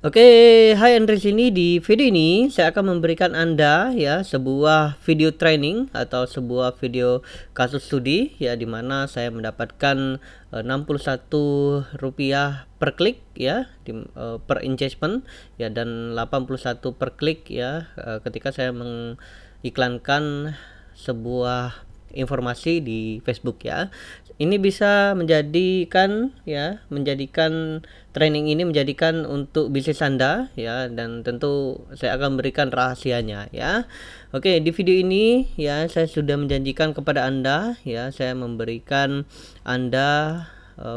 Oke, hai Andre sini. Di video ini saya akan memberikan Anda ya sebuah video training atau sebuah video kasus studi ya di mana saya mendapatkan Rp61 per klik ya per engagement ya dan 81 per klik ya ketika saya mengiklankan sebuah informasi di Facebook ya. Ini bisa menjadikan training ini menjadikan untuk bisnis Anda ya, dan tentu saya akan berikan rahasianya ya. Oke, di video ini ya saya sudah menjanjikan kepada Anda ya, saya memberikan Anda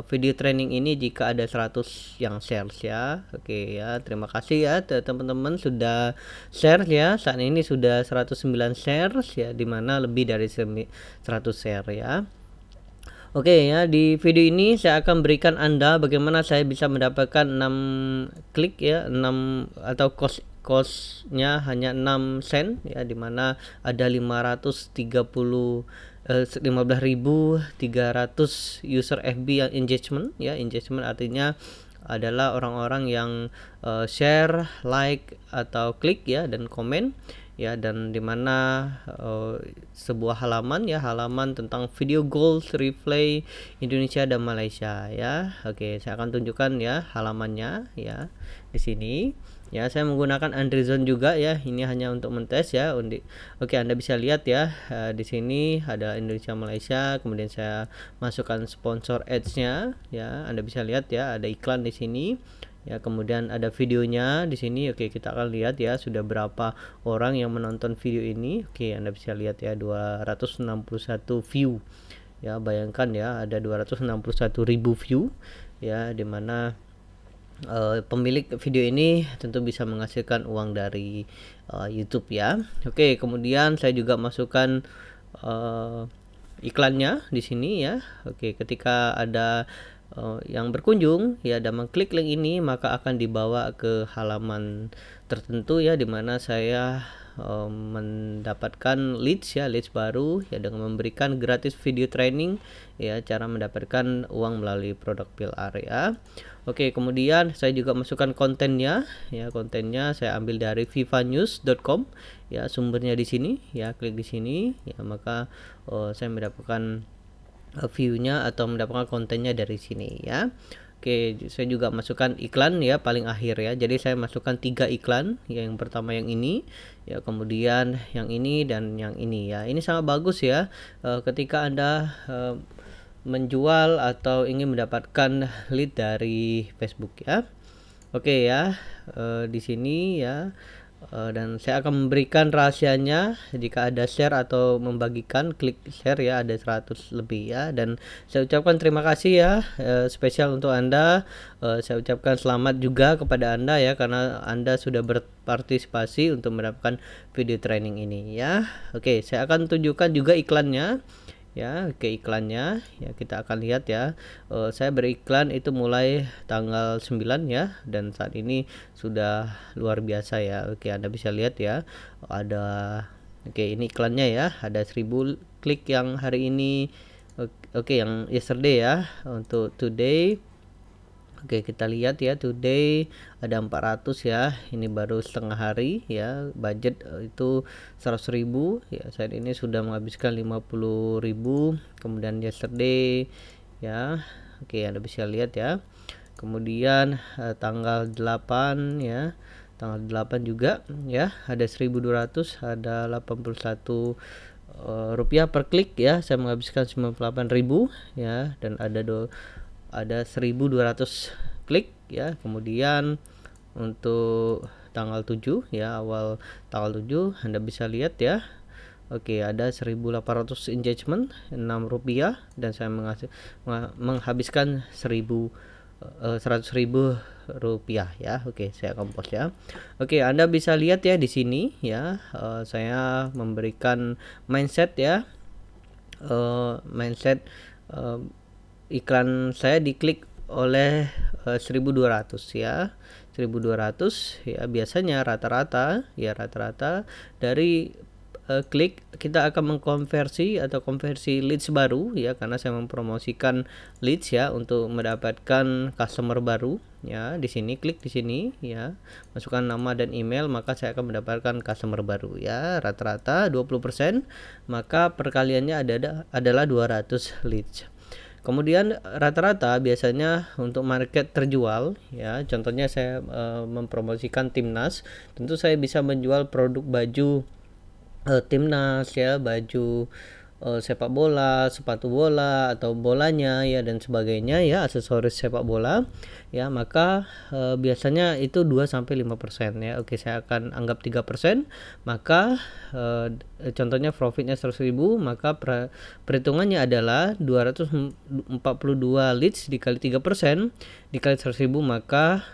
video training ini jika ada 100 yang share ya. Oke ya, terima kasih ya teman-teman sudah share ya. Saat ini sudah 109 share ya, dimana lebih dari 100 share ya. Oke ya, di video ini saya akan berikan Anda bagaimana saya bisa mendapatkan 6 klik ya, 6 atau cost-nya hanya 6 sen ya, dimana ada 15.300 user FB yang engagement ya. Engagement artinya adalah orang-orang yang share, like atau klik ya, dan komen ya, dan dimana sebuah halaman tentang video goals replay Indonesia dan Malaysia ya. Oke, saya akan tunjukkan ya halamannya ya di sini ya. Saya menggunakan Android juga ya, ini hanya untuk mentes ya. Oke, Anda bisa lihat ya di sini ada Indonesia Malaysia, kemudian saya masukkan sponsor ads-nya ya. Anda bisa lihat ya ada iklan di sini ya, kemudian ada videonya di sini. Oke, kita akan lihat ya sudah berapa orang yang menonton video ini. Oke, Anda bisa lihat ya 261 view ya. Bayangkan ya ada 261.000 view ya, dimana pemilik video ini tentu bisa menghasilkan uang dari YouTube ya. Oke, kemudian saya juga masukkan iklannya di sini ya. Oke, ketika ada yang berkunjung ya dan mengklik link ini, maka akan dibawa ke halaman tertentu ya, dimana saya mendapatkan leads baru ya, dengan memberikan gratis video training ya, cara mendapatkan uang melalui produk PR ya. Oke, kemudian saya juga masukkan kontennya ya. Kontennya saya ambil dari vivanews.com ya, sumbernya di sini ya. Klik di sini ya, maka saya mendapatkan view-nya atau mendapatkan kontennya dari sini ya. Oke, saya juga masukkan iklan ya paling akhir ya. Jadi saya masukkan 3 iklan ya. Yang pertama yang ini ya, kemudian yang ini dan yang ini ya. Ini sangat bagus ya ketika Anda menjual atau ingin mendapatkan lead dari Facebook ya. Oke ya, di sini ya. Dan saya akan memberikan rahasianya jika ada share atau membagikan klik share ya, ada 100 lebih ya. Dan saya ucapkan terima kasih ya spesial untuk Anda. Saya ucapkan selamat juga kepada Anda ya, karena Anda sudah berpartisipasi untuk mendapatkan video training ini ya. Oke, saya akan tunjukkan juga iklannya ya. Ke iklannya ya, kita akan lihat ya. Saya beriklan itu mulai tanggal 9 ya, dan saat ini sudah luar biasa ya. Oke, Anda bisa lihat ya ada, oke, ini iklannya ya, ada 1000 klik yang hari ini. Oke, yang yesterday ya. Untuk today, oke, kita lihat ya, today ada 400 ya. Ini baru setengah hari ya. Budget itu 100.000 ya. Saat ini sudah menghabiskan 50.000. Kemudian yesterday ya. Oke, Anda bisa lihat ya. Kemudian tanggal 8 ya. Tanggal 8 juga ya, ada 1.200, ada 81 rupiah per klik ya. Saya menghabiskan 98.000 ya, dan ada 1.200 klik ya. Kemudian untuk tanggal 7 ya, awal tanggal 7 Anda bisa lihat ya. Oke, ada 1.800 engagement, 6 rupiah, dan saya menghabiskan 100.000 rupiah ya. Oke, saya akan post ya. Oke, Anda bisa lihat ya di sini ya, saya memberikan mindset ya. Mindset iklan saya diklik oleh 1.200 ya. 1.200 ya, biasanya rata-rata dari klik, kita akan mengkonversi atau konversi leads baru ya, karena saya mempromosikan leads ya untuk mendapatkan customer baru ya. Di sini klik di sini ya, masukkan nama dan email, maka saya akan mendapatkan customer baru ya. Rata-rata 20%, maka perkaliannya adalah 200 leads. Kemudian rata-rata biasanya untuk market terjual ya, contohnya saya mempromosikan Timnas, tentu saya bisa menjual produk baju Timnas ya, baju sepak bola, sepatu bola atau bolanya ya dan sebagainya ya, aksesoris sepak bola ya, maka biasanya itu 2 sampai 5% ya. Oke, saya akan anggap 3%, maka contohnya profitnya 100.000, maka perhitungannya adalah 242 leads dikali 3% dikali 100.000, maka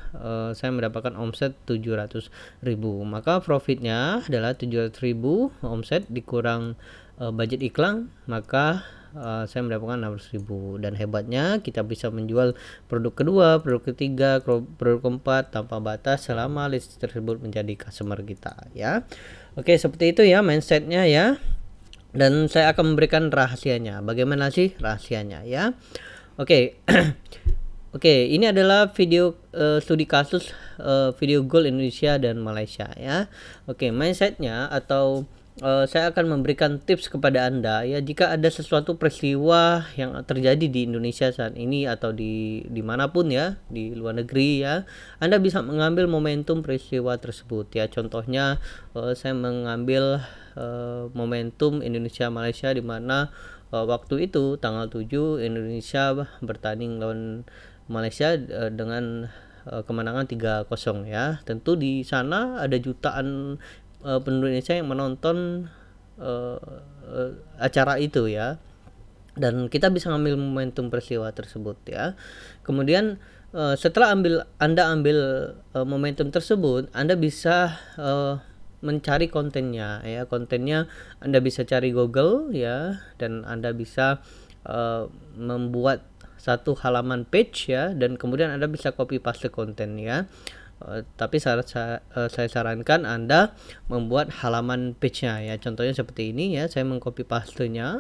saya mendapatkan omset 700.000, maka profitnya adalah 700.000 omset dikurang budget iklan, maka saya mendapatkan 600.000. Dan hebatnya kita bisa menjual produk kedua, produk ketiga, produk keempat tanpa batas selama list tersebut menjadi customer kita ya. Oke, seperti itu ya mindsetnya ya. Dan saya akan memberikan rahasianya. Bagaimana sih rahasianya ya? Oke. Oke, ini adalah video studi kasus video goal Indonesia dan Malaysia ya. Oke, mindsetnya atau saya akan memberikan tips kepada Anda ya, jika ada sesuatu peristiwa yang terjadi di Indonesia saat ini atau dimanapun ya, di luar negeri ya, Anda bisa mengambil momentum peristiwa tersebut ya. Contohnya saya mengambil momentum Indonesia Malaysia, di mana waktu itu tanggal 7 Indonesia bertanding lawan Malaysia dengan kemenangan 3-0 ya. Tentu di sana ada jutaan penduduk Indonesia yang menonton acara itu ya, dan kita bisa ngambil momentum peristiwa tersebut ya. Kemudian setelah Anda ambil momentum tersebut, Anda bisa mencari kontennya ya. Kontennya Anda bisa cari Google ya, dan Anda bisa membuat satu halaman page ya, dan kemudian Anda bisa copy paste konten ya. Tapi saya sarankan Anda membuat halaman page-nya ya. Contohnya seperti ini ya, saya mengcopy pastenya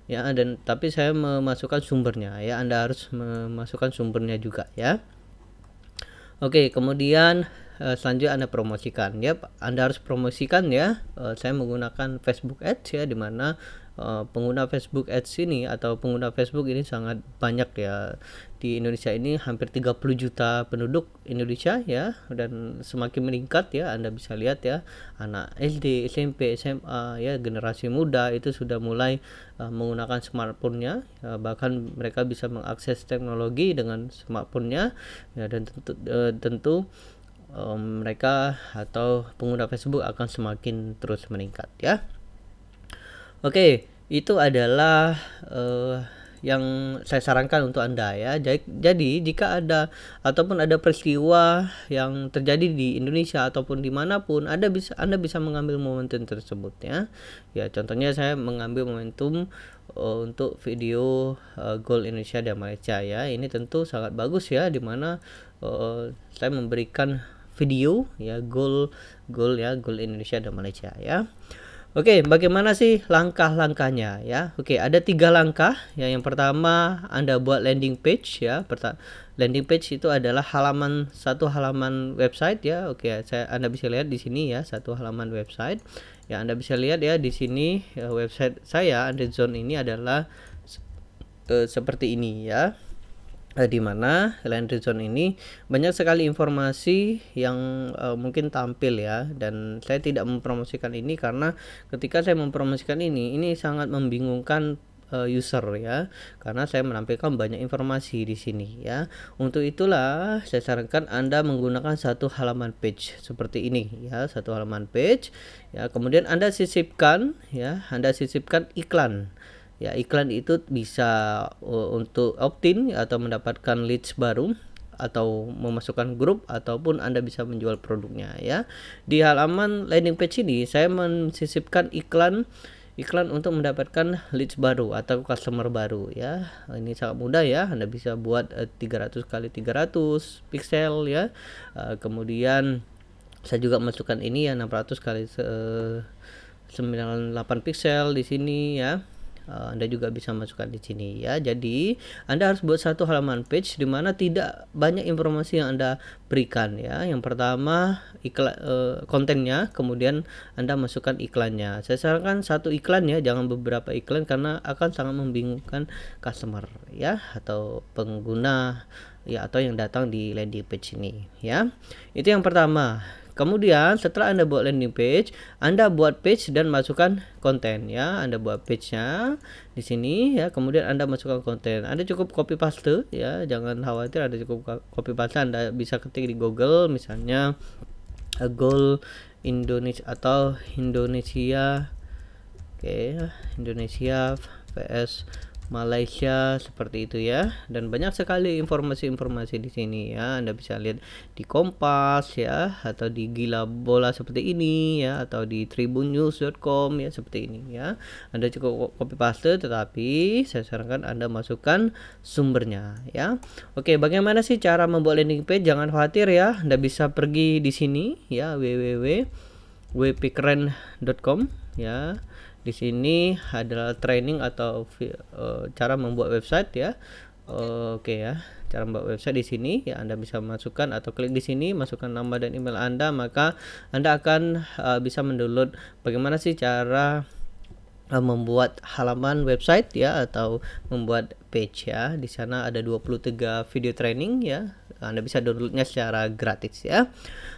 ya, dan tapi saya memasukkan sumbernya ya. Anda harus memasukkan sumbernya juga ya. Oke, kemudian selanjutnya Anda promosikan ya. Anda harus promosikan ya. Saya menggunakan Facebook Ads ya, dimana pengguna Facebook Ads ini atau pengguna Facebook ini sangat banyak ya. Di Indonesia ini hampir 30 juta penduduk Indonesia ya, dan semakin meningkat ya. Anda bisa lihat ya, anak SD, SMP, SMA ya, generasi muda itu sudah mulai menggunakan smartphone-nya ya, bahkan mereka bisa mengakses teknologi dengan smartphone-nya ya, dan tentu mereka atau pengguna Facebook akan semakin terus meningkat ya. Oke, itu adalah yang saya sarankan untuk Anda ya. Jadi jika ada ataupun ada peristiwa yang terjadi di Indonesia ataupun dimanapun, Anda bisa mengambil momentum tersebut ya. Ya, contohnya saya mengambil momentum untuk video Goal Indonesia dan Malaysia ya. Ini tentu sangat bagus ya, dimana saya memberikan video ya goal Indonesia dan Malaysia ya. Oke, bagaimana sih langkah-langkahnya ya? Oke, ada 3 langkah. Yang pertama, Anda buat landing page ya. Landing page itu adalah satu halaman website ya. Oke, Anda bisa lihat di sini ya, satu halaman website. Ya, Anda bisa lihat ya di sini ya, website saya Andrezone ini adalah seperti ini ya. Di mana Andrezone ini banyak sekali informasi yang mungkin tampil ya, dan saya tidak mempromosikan ini karena ketika saya mempromosikan ini sangat membingungkan user ya, karena saya menampilkan banyak informasi di sini ya. Untuk itulah saya sarankan Anda menggunakan satu halaman page seperti ini ya, satu halaman page ya. Kemudian Anda sisipkan iklan. Ya, iklan itu bisa untuk opt-in atau mendapatkan leads baru, atau memasukkan grup, ataupun Anda bisa menjual produknya ya. Di halaman landing page ini saya mensisipkan iklan untuk mendapatkan leads baru atau customer baru ya. Ini sangat mudah ya. Anda bisa buat 300 kali 300 pixel ya. Kemudian saya juga masukkan ini ya, 600 kali 98 pixel di sini ya. Anda juga bisa masukkan di sini ya. Jadi Anda harus buat satu halaman page di mana tidak banyak informasi yang Anda berikan ya. Yang pertama iklan, kontennya, kemudian Anda masukkan iklannya. Saya sarankan satu iklan ya, jangan beberapa iklan karena akan sangat membingungkan customer ya, atau pengguna ya, atau yang datang di landing page ini ya. Itu yang pertama. Kemudian setelah Anda buat landing page, Anda buat page dan masukkan konten ya. Anda buat page-nya di sini ya, kemudian Anda masukkan konten. Anda cukup copy paste ya, jangan khawatir, Anda cukup copy paste. Anda bisa ketik di Google misalnya Goal Indonesia atau Indonesia. Oke, Indonesia vs Malaysia, seperti itu ya. Dan banyak sekali informasi-informasi di sini ya. Anda bisa lihat di Kompas ya, atau di Gila Bola seperti ini ya, atau di tribunnews.com ya, seperti ini ya. Anda cukup copy paste, tetapi saya sarankan Anda masukkan sumbernya ya. Oke, bagaimana sih cara membuat landing page? Jangan khawatir ya. Anda bisa pergi di sini ya, www.wpkeren.com ya. Di sini adalah training atau cara membuat website ya. Oke ya, cara membuat website di sini ya. Anda bisa masukkan atau klik di sini, masukkan nama dan email Anda, maka Anda akan bisa mendownload bagaimana sih cara membuat halaman website ya, atau membuat page ya. Di sana ada 23 video training ya. Anda bisa downloadnya secara gratis ya.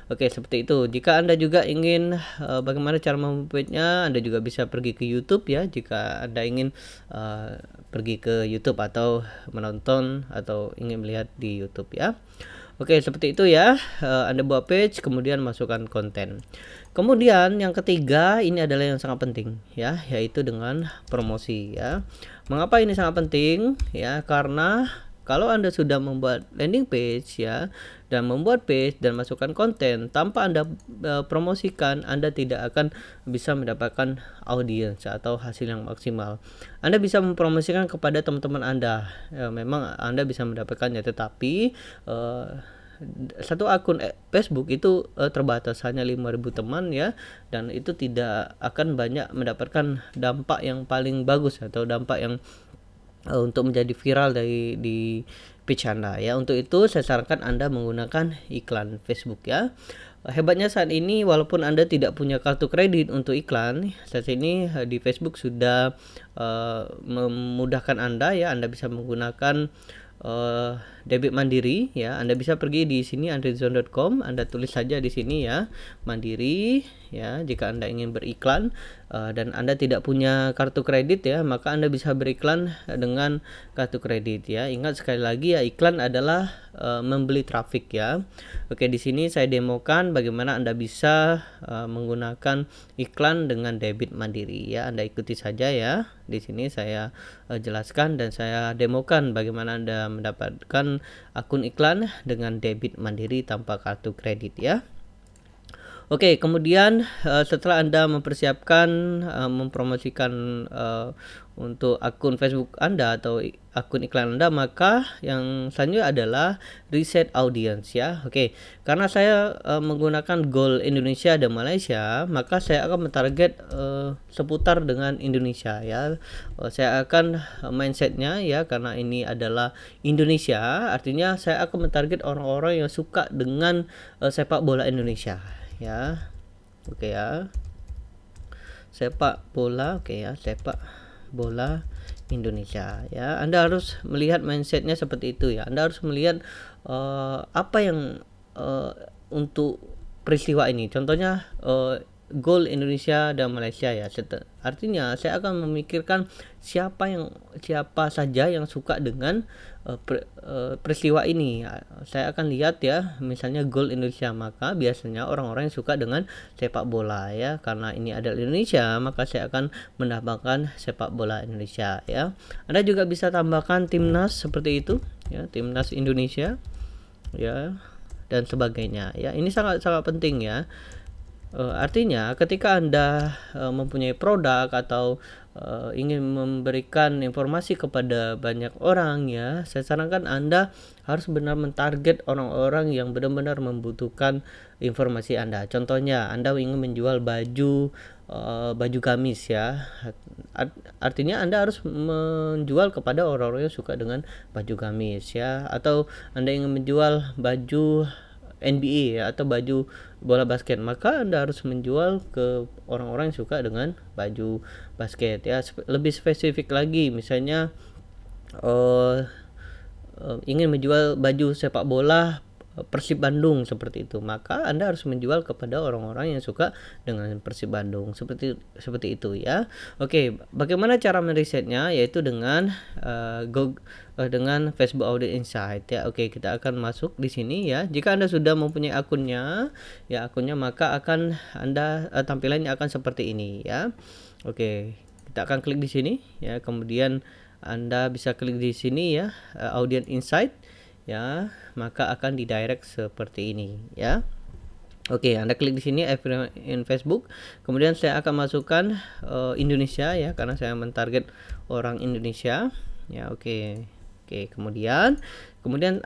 Oke, seperti itu. Jika Anda juga ingin bagaimana cara membuatnya, Anda juga bisa pergi ke YouTube ya. Jika Anda ingin pergi ke YouTube atau menonton atau ingin melihat di YouTube ya. Oke, seperti itu ya. Anda buat page, kemudian masukkan konten. Kemudian yang ketiga, ini adalah yang sangat penting ya, yaitu dengan promosi ya. Mengapa ini sangat penting ya? Karena kalau Anda sudah membuat landing page ya, dan membuat page dan masukkan konten tanpa Anda promosikan, Anda tidak akan bisa mendapatkan audiens atau hasil yang maksimal. Anda bisa mempromosikan kepada teman-teman Anda ya, memang Anda bisa mendapatkannya, tetapi satu akun Facebook itu terbatas, hanya 5.000 teman ya, dan itu tidak akan banyak mendapatkan dampak yang paling bagus atau dampak yang untuk menjadi viral di page Anda ya. Untuk itu saya sarankan Anda menggunakan iklan Facebook ya. Hebatnya saat ini, walaupun Anda tidak punya kartu kredit untuk iklan, saat ini di Facebook sudah memudahkan Anda ya. Anda bisa menggunakan debit mandiri ya. Anda bisa pergi di sini andrezone.com, Anda tulis saja di sini ya, mandiri ya. Jika Anda ingin beriklan dan Anda tidak punya kartu kredit ya, maka Anda bisa beriklan dengan kartu kredit ya. Ingat sekali lagi ya, iklan adalah membeli traffic ya. Oke, di sini saya demokan bagaimana Anda bisa menggunakan iklan dengan debit mandiri ya. Anda ikuti saja ya. Di sini saya jelaskan dan saya demokan bagaimana Anda mendapatkan akun iklan dengan debit mandiri tanpa kartu kredit ya. Oke, kemudian setelah Anda mempersiapkan mempromosikan untuk akun Facebook Anda atau akun iklan Anda, maka yang selanjutnya adalah reset audience ya. Oke, karena saya menggunakan goal Indonesia dan Malaysia, maka saya akan mentarget seputar dengan Indonesia ya. Saya akan mindsetnya ya, karena ini adalah Indonesia, artinya saya akan mentarget orang-orang yang suka dengan sepak bola Indonesia ya. Oke ya, sepak bola, oke ya, sepak bola Indonesia ya. Anda harus melihat mindsetnya seperti itu ya. Anda harus melihat apa yang untuk peristiwa ini, contohnya gol Indonesia dan Malaysia ya. Artinya saya akan memikirkan siapa saja yang suka dengan peristiwa ini. Saya akan lihat ya, misalnya gol Indonesia, maka biasanya orang-orang yang suka dengan sepak bola ya. Karena ini adalah Indonesia, maka saya akan menambahkan sepak bola Indonesia ya. Anda juga bisa tambahkan timnas seperti itu ya, timnas Indonesia ya, dan sebagainya ya. Ini sangat penting ya. Artinya ketika Anda mempunyai produk atau ingin memberikan informasi kepada banyak orang ya, saya sarankan Anda harus benar mentarget orang-orang yang benar-benar membutuhkan informasi Anda. Contohnya Anda ingin menjual baju gamis ya, artinya Anda harus menjual kepada orang-orang yang suka dengan baju gamis ya, atau Anda ingin menjual baju NBA ya, atau baju bola basket, maka Anda harus menjual ke orang-orang yang suka dengan baju basket ya. Lebih spesifik lagi, misalnya ingin menjual baju sepak bola Persib Bandung seperti itu, maka Anda harus menjual kepada orang-orang yang suka dengan Persib Bandung, seperti itu ya. Oke, bagaimana cara merisetnya? Yaitu dengan dengan Facebook Audit Insight ya. Oke, kita akan masuk di sini ya. Jika Anda sudah mempunyai akunnya, maka akan Anda tampilannya akan seperti ini ya. Oke, kita akan klik di sini ya. Kemudian Anda bisa klik di sini ya, Audit Insight ya, maka akan didirect seperti ini ya. Oke, Anda klik di sini in Facebook. Kemudian saya akan masukkan Indonesia ya, karena saya mentarget orang Indonesia ya. Oke, kemudian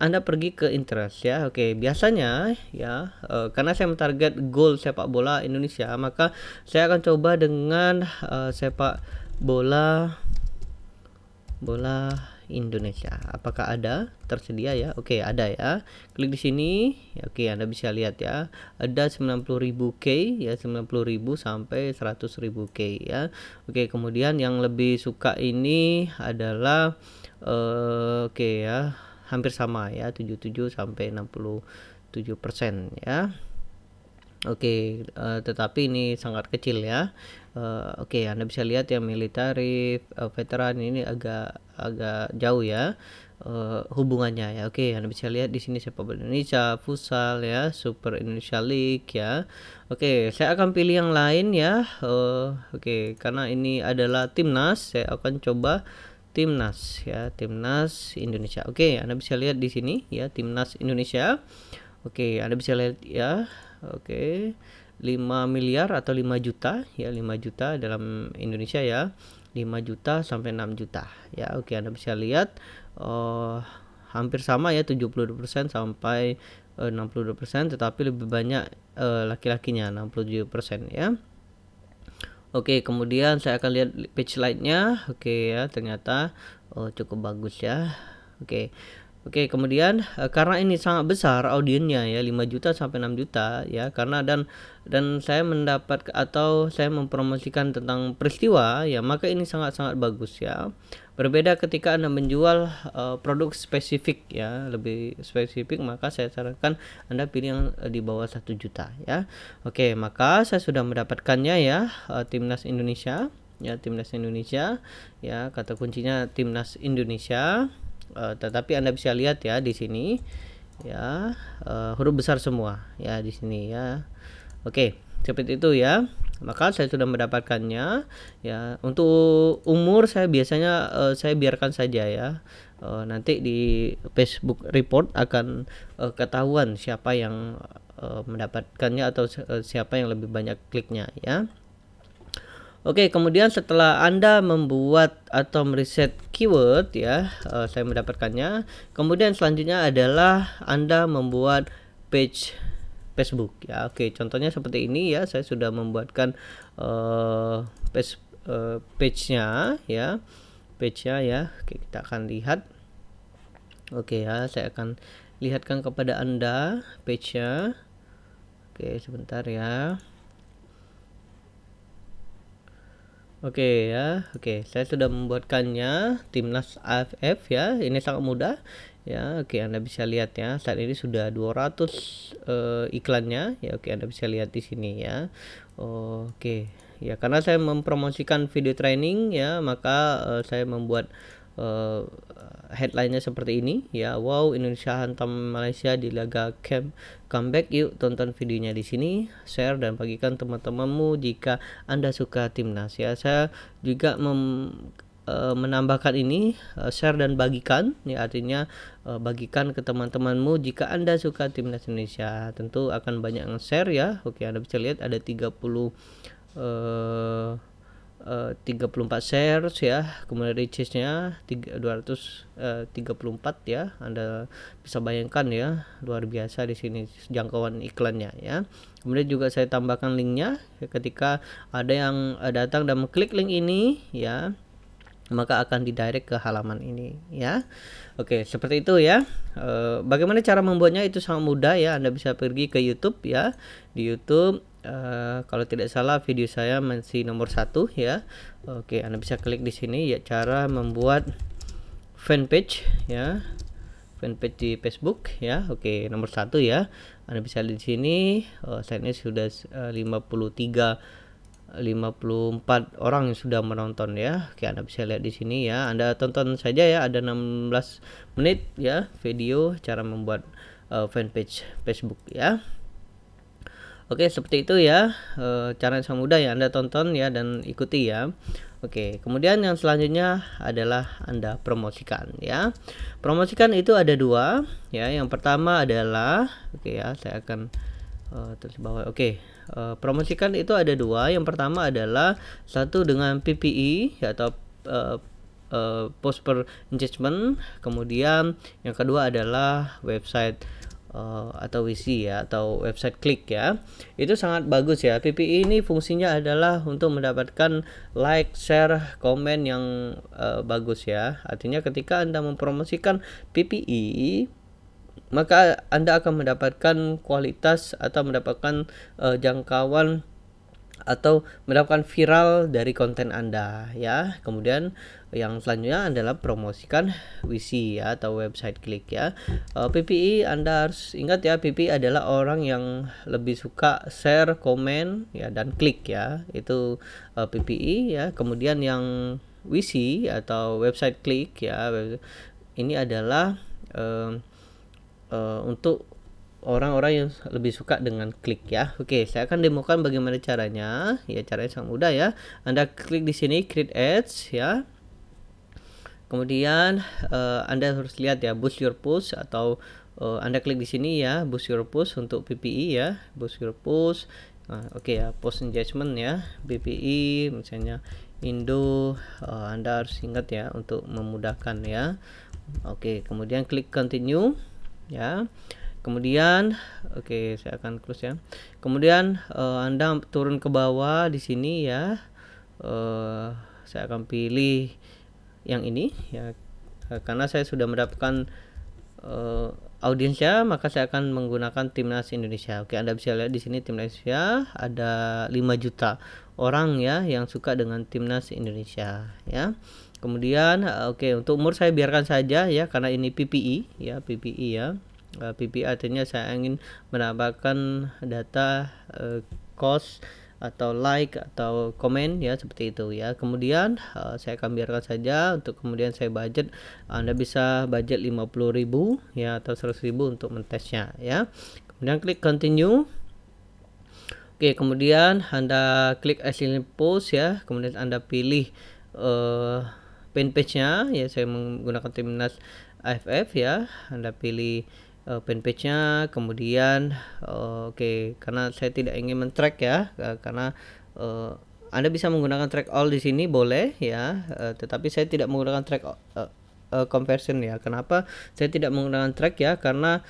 Anda pergi ke interest ya. Oke, biasanya ya, karena saya mentarget goal sepak bola Indonesia, maka saya akan coba dengan sepak bola Indonesia. Apakah ada tersedia ya? Oke, ada ya. Klik di sini. Oke, Anda bisa lihat ya. Ada 90.000 K ya, 90.000 sampai 100.000 K ya. Oke, kemudian yang lebih suka ini adalah oke ya, hampir sama ya, 77 sampai 67% ya. Oke, tetapi ini sangat kecil ya. Oke, Anda bisa lihat ya, military, veteran ini agak jauh ya hubungannya ya. Oke, Anda bisa lihat di sini sepak bola Indonesia, futsal ya, Super Indonesia League ya. Oke, saya akan pilih yang lain ya. Oke, karena ini adalah timnas, saya akan coba timnas ya, timnas Indonesia. Oke, Anda bisa lihat di sini ya, timnas Indonesia. Oke, Anda bisa lihat ya. Oke, 5 miliar atau 5 juta ya, 5 juta dalam Indonesia ya, 5 juta sampai 6 juta ya. Oke, Anda bisa lihat hampir sama ya, 72% sampai 62%, tetapi lebih banyak laki-lakinya, 67% ya. Oke, kemudian saya akan lihat page lainnya. Oke ya, ternyata cukup bagus ya. Oke, kemudian karena ini sangat besar audiennya ya, 5 juta sampai 6 juta ya, karena dan saya mendapat atau saya mempromosikan tentang peristiwa ya, maka ini sangat-sangat bagus ya. Berbeda ketika Anda menjual produk spesifik ya, lebih spesifik, maka saya sarankan Anda pilih yang di bawah 1 juta ya. Oke, maka saya sudah mendapatkannya ya, timnas Indonesia ya, timnas Indonesia ya, kata kuncinya timnas Indonesia. Tetapi Anda bisa lihat ya di sini ya, huruf besar semua ya di sini ya. Oke, seperti itu ya. Maka saya sudah mendapatkannya ya. Untuk umur saya biasanya saya biarkan saja ya. Nanti di Facebook report akan ketahuan siapa yang mendapatkannya atau siapa yang lebih banyak kliknya ya. Oke, kemudian setelah Anda membuat atau meriset keyword ya, saya mendapatkannya. Kemudian selanjutnya adalah Anda membuat page Facebook ya. Oke, contohnya seperti ini ya. Saya sudah membuatkan page-nya ya. Page-nya ya. Oke, kita akan lihat. Oke ya, saya akan lihatkan kepada Anda page-nya. Oke, sebentar ya. Oke ya, saya sudah membuatkannya, timnas AFF ya, ini sangat mudah ya. Oke, Anda bisa lihat ya, saat ini sudah 200 iklannya ya. Oke, Anda bisa lihat di sini ya. Oke ya, karena saya mempromosikan video training ya, maka saya membuat headline-nya seperti ini ya. Wow, Indonesia hantam Malaysia di laga comeback. Yuk tonton videonya di sini, share dan bagikan teman-temanmu jika Anda suka timnas ya. Saya juga menambahkan ini, share dan bagikan ya, artinya bagikan ke teman-temanmu jika Anda suka timnas Indonesia. Tentu akan banyak yang share ya. Oke, Anda bisa lihat ada 30 34 shares ya, kemudian reach-nya 234 ya. Anda bisa bayangkan ya, luar biasa di sini jangkauan iklannya ya. Kemudian juga saya tambahkan linknya ya, ketika ada yang datang dan mengklik link ini ya, maka akan didirect ke halaman ini ya. Oke, seperti itu ya. Bagaimana cara membuatnya? Itu sangat mudah ya. Anda bisa pergi ke YouTube ya. Di YouTube kalau tidak salah video saya masih nomor 1 ya. Oke, Anda bisa klik di sini ya, cara membuat fanpage ya. Fanpage di Facebook ya. Oke, nomor 1 ya. Anda bisa lihat di sini saat ini sudah 54 orang yang sudah menonton ya. Oke, Anda bisa lihat di sini ya. Anda tonton saja ya, ada 16 menit ya video cara membuat fanpage Facebook ya. Oke, seperti itu ya. Cara yang sangat mudah ya, Anda tonton ya dan ikuti ya. Oke, kemudian yang selanjutnya adalah Anda promosikan ya. Promosikan itu ada 2 ya. Yang pertama adalah ya, saya akan terus bawah. Oke, promosikan itu ada 2. Yang pertama adalah satu dengan PPE ya, atau post per engagement. Kemudian yang kedua adalah website atau WC ya, atau website klik ya. Itu sangat bagus ya. PPE ini fungsinya adalah untuk mendapatkan like, share, komen yang bagus ya. Artinya ketika Anda mempromosikan PPE, maka Anda akan mendapatkan kualitas atau mendapatkan jangkauan atau mendapatkan viral dari konten Anda ya. Kemudian yang selanjutnya adalah promosikan WC ya, atau website klik ya. PPE Anda harus ingat ya, PPE adalah orang yang lebih suka share, komen ya, dan klik ya. Itu PPE ya. Kemudian yang WC atau website klik ya, ini adalah untuk orang-orang yang lebih suka dengan klik ya. Oke, saya akan demokan bagaimana caranya. Ya, caranya sangat mudah ya. Anda klik di sini create ads ya. Kemudian Anda harus lihat ya, boost your push, atau Anda klik di sini ya, boost your push untuk PPE ya, boost your push. Oke ya, post engagement ya, PPE misalnya Indo. Anda harus ingat ya untuk memudahkan ya. Oke, kemudian klik continue ya. Kemudian oke, saya akan close ya. Kemudian Anda turun ke bawah di sini ya. Saya akan pilih yang ini ya, karena saya sudah mendapatkan audiensnya, maka saya akan menggunakan Timnas Indonesia. Oke, Anda bisa lihat di sini Timnas Indonesia ada 5 juta orang ya yang suka dengan Timnas Indonesia ya. Kemudian oke, untuk umur saya biarkan saja ya, karena ini PPE ya, PPE ya. PPE artinya saya ingin mendapatkan data cost atau like atau komen ya, seperti itu ya. Kemudian saya akan biarkan saja. Untuk kemudian saya budget, Anda bisa budget 50.000 ya, atau 100.000 untuk mentesnya ya. Kemudian klik continue. Oke, kemudian Anda klik assign post ya. Kemudian Anda pilih fanpage-nya ya, saya menggunakan Timnas AFF ya. Anda pilih fanpage-nya. Kemudian oke, karena saya tidak ingin men-track ya, karena Anda bisa menggunakan track all di sini boleh ya, tetapi saya tidak menggunakan track conversion ya. Kenapa saya tidak menggunakan track ya? Karena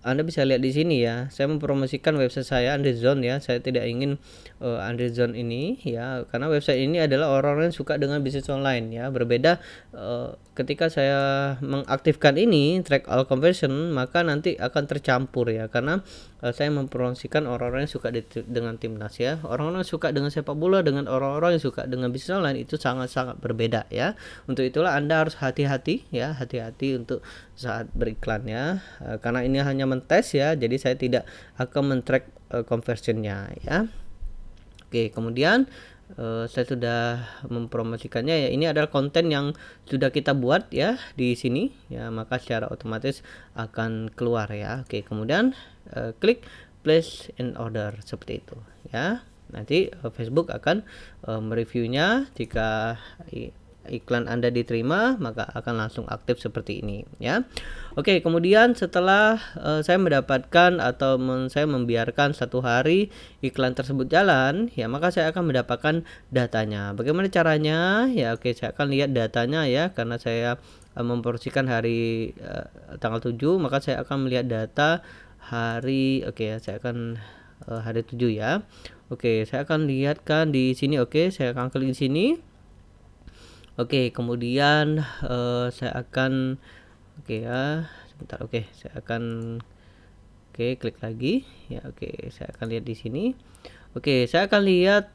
Anda bisa lihat di sini ya, saya mempromosikan website saya Andrezone ya. Saya tidak ingin Andrezone ini ya, karena website ini adalah orang-orang yang suka dengan bisnis online ya. Berbeda ketika saya mengaktifkan ini track all conversion, maka nanti akan tercampur ya, karena saya mempromosikan orang-orang yang suka dengan Timnas ya. Orang-orang yang suka dengan sepak bola dengan orang-orang yang suka dengan bisnis online itu sangat-sangat berbeda ya. Untuk itulah Anda harus hati-hati ya, hati-hati untuk saat beriklan ya, karena ini hanya mentes ya, jadi saya tidak akan men-track conversionnya ya. Oke, kemudian saya sudah mempromosikannya ya. Ini adalah konten yang sudah kita buat ya di sini ya, maka secara otomatis akan keluar ya. Oke, kemudian klik place in order seperti itu ya. Nanti Facebook akan mereviewnya. Jika iklan Anda diterima, maka akan langsung aktif seperti ini ya. Oke, kemudian setelah saya mendapatkan atau saya membiarkan 1 hari iklan tersebut jalan, ya maka saya akan mendapatkan datanya. Bagaimana caranya? Ya oke, saya akan lihat datanya ya, karena saya memporsikan hari tanggal 7, maka saya akan melihat data hari, oke ya, saya akan hari 7 ya. Oke, saya akan lihatkan di sini. Oke, saya akan klik di sini. Oke, kemudian saya akan ya, sebentar. Oke, saya akan klik lagi ya. Oke, saya akan lihat di sini. Oke, saya akan lihat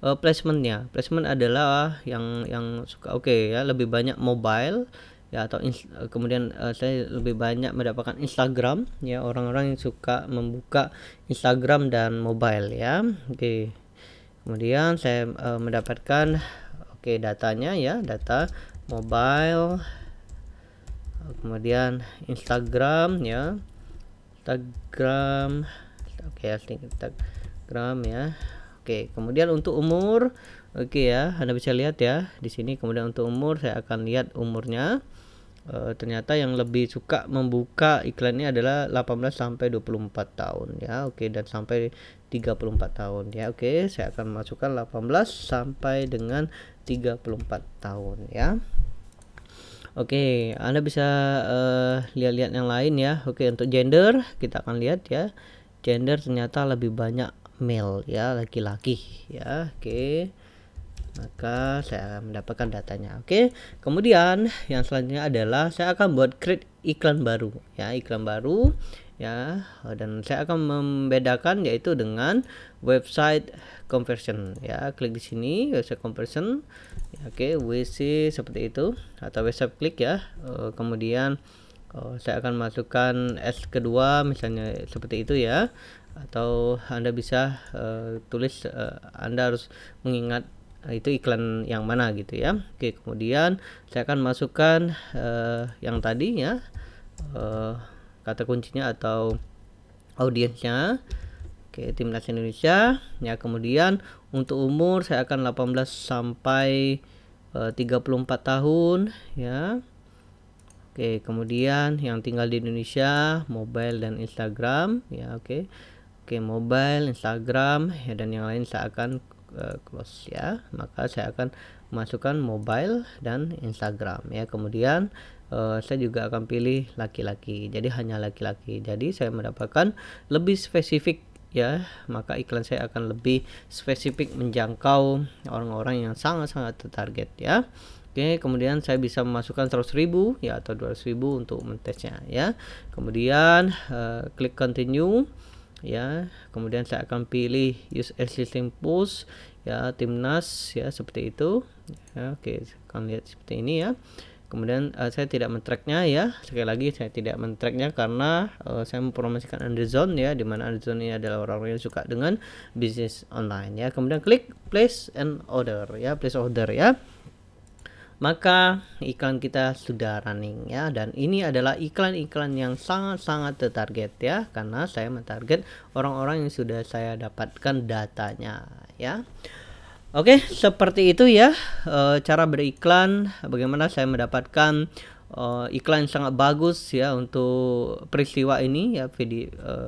placementnya. Placement adalah yang suka ya, lebih banyak mobile ya, atau kemudian saya lebih banyak mendapatkan Instagram ya, orang-orang yang suka membuka Instagram dan mobile ya. Oke, kemudian saya mendapatkan datanya ya, data mobile, kemudian Instagram ya, Instagram ya. Oke, kemudian untuk umur, ya, Anda bisa lihat ya di sini. Kemudian untuk umur, saya akan lihat umurnya. Ternyata yang lebih suka membuka iklannya adalah 18 sampai 24 tahun ya. Oke, dan sampai 34 tahun ya. Oke, saya akan masukkan 18 sampai dengan 34 tahun ya. Oke, Anda bisa lihat-lihat yang lain ya. Oke, untuk gender kita akan lihat ya. Gender ternyata lebih banyak male ya, laki-laki ya. Oke, maka saya mendapatkan datanya. Oke, kemudian yang selanjutnya adalah saya akan buat create iklan baru ya, iklan baru ya, dan saya akan membedakan yaitu dengan website conversion ya. Klik di sini website conversion ya. Oke, WC seperti itu, atau website klik ya. Kemudian saya akan masukkan S kedua misalnya seperti itu ya, atau Anda bisa tulis Anda harus mengingat itu iklan yang mana gitu ya. Oke, kemudian saya akan masukkan yang tadi ya, kata kuncinya atau audiensnya. Oke, Timnas Indonesia ya. Kemudian untuk umur saya akan 18 sampai 34 tahun ya. Oke, kemudian yang tinggal di Indonesia, mobile dan Instagram ya. Oke, mobile, Instagram ya, dan yang lain saya akan close ya. Maka saya akan masukkan mobile dan Instagram ya. Kemudian saya juga akan pilih laki-laki, jadi hanya laki-laki, jadi saya mendapatkan lebih spesifik ya, maka iklan saya akan lebih spesifik menjangkau orang-orang yang sangat-sangat tertarget ya. Oke, kemudian saya bisa memasukkan 100.000 ya, atau 200.000 untuk mentesnya ya. Kemudian klik continue ya. Kemudian saya akan pilih use existing post ya, Timnas ya, seperti itu ya. Oke, akan lihat seperti ini ya. Kemudian saya tidak men-tracknya ya. Sekali lagi saya tidak men-tracknya karena saya mempromosikan Underzone ya, dimana Underzone ini adalah orang-orang yang suka dengan bisnis online ya. Kemudian klik place and order ya, place order ya. Maka iklan kita sudah running ya, dan ini adalah iklan-iklan yang sangat-sangat tertarget ya, karena saya mentarget orang-orang yang sudah saya dapatkan datanya ya. Oke, seperti itu ya cara beriklan, bagaimana saya mendapatkan iklan yang sangat bagus ya untuk peristiwa ini ya,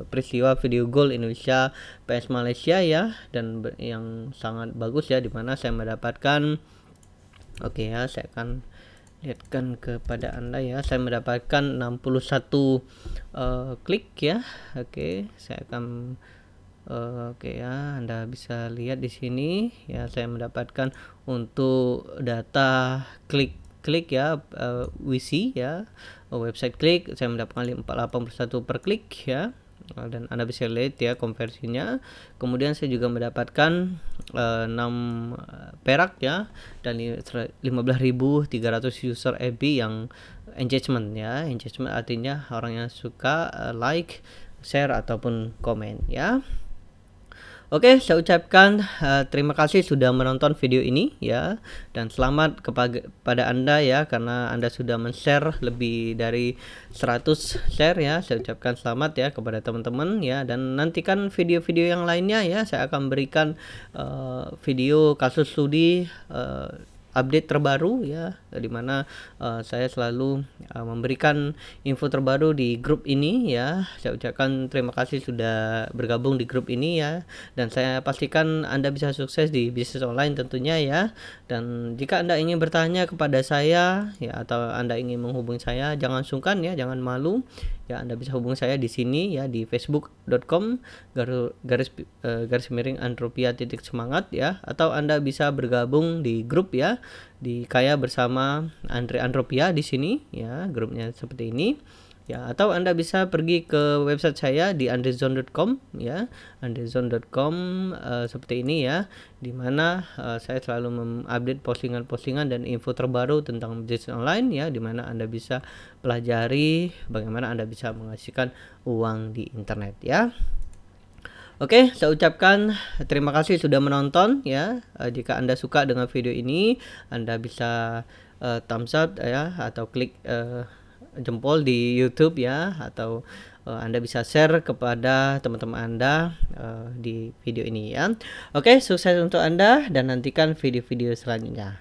peristiwa video gol Indonesia PS Malaysia ya, dan yang sangat bagus ya, dimana saya mendapatkan ya, saya akan lihatkan kepada Anda ya, saya mendapatkan 61 klik ya. Oke, saya akan ya, Anda bisa lihat di sini ya, saya mendapatkan untuk data klik ya, WC ya, website klik, saya mendapatkan 481 per klik ya, dan Anda bisa lihat ya konversinya. Kemudian saya juga mendapatkan 6 perak ya, dan 15.300 user FB yang engagement ya. Engagement artinya orang yang suka like, share ataupun komen ya. Oke, saya ucapkan terima kasih sudah menonton video ini ya, dan selamat kepada Anda ya, karena Anda sudah men-share lebih dari 100 share ya. Saya ucapkan selamat ya kepada teman-teman ya, dan nantikan video-video yang lainnya ya. Saya akan berikan video kasus studi update terbaru ya, dimana saya selalu memberikan info terbaru di grup ini ya. Saya ucapkan terima kasih sudah bergabung di grup ini ya, dan saya pastikan Anda bisa sukses di bisnis online tentunya ya. Dan jika Anda ingin bertanya kepada saya ya, atau Anda ingin menghubungi saya, jangan sungkan ya, jangan malu ya. Anda bisa hubungi saya di sini ya, di facebook.com garis miring Andropia.semangat ya, atau Anda bisa bergabung di grup ya, di Kaya bersama Andre Andropia di sini ya, grupnya seperti ini ya. Atau Anda bisa pergi ke website saya di andrezone.com ya, andrezone.com seperti ini ya, dimana saya selalu mengupdate postingan-postingan dan info terbaru tentang bisnis online ya, dimana Anda bisa pelajari bagaimana Anda bisa menghasilkan uang di internet ya. Oke, saya ucapkan terima kasih sudah menonton ya. Jika Anda suka dengan video ini, Anda bisa thumbs up ya, atau klik jempol di YouTube ya, atau Anda bisa share kepada teman-teman Anda di video ini ya. Oke, sukses untuk Anda dan nantikan video-video selanjutnya.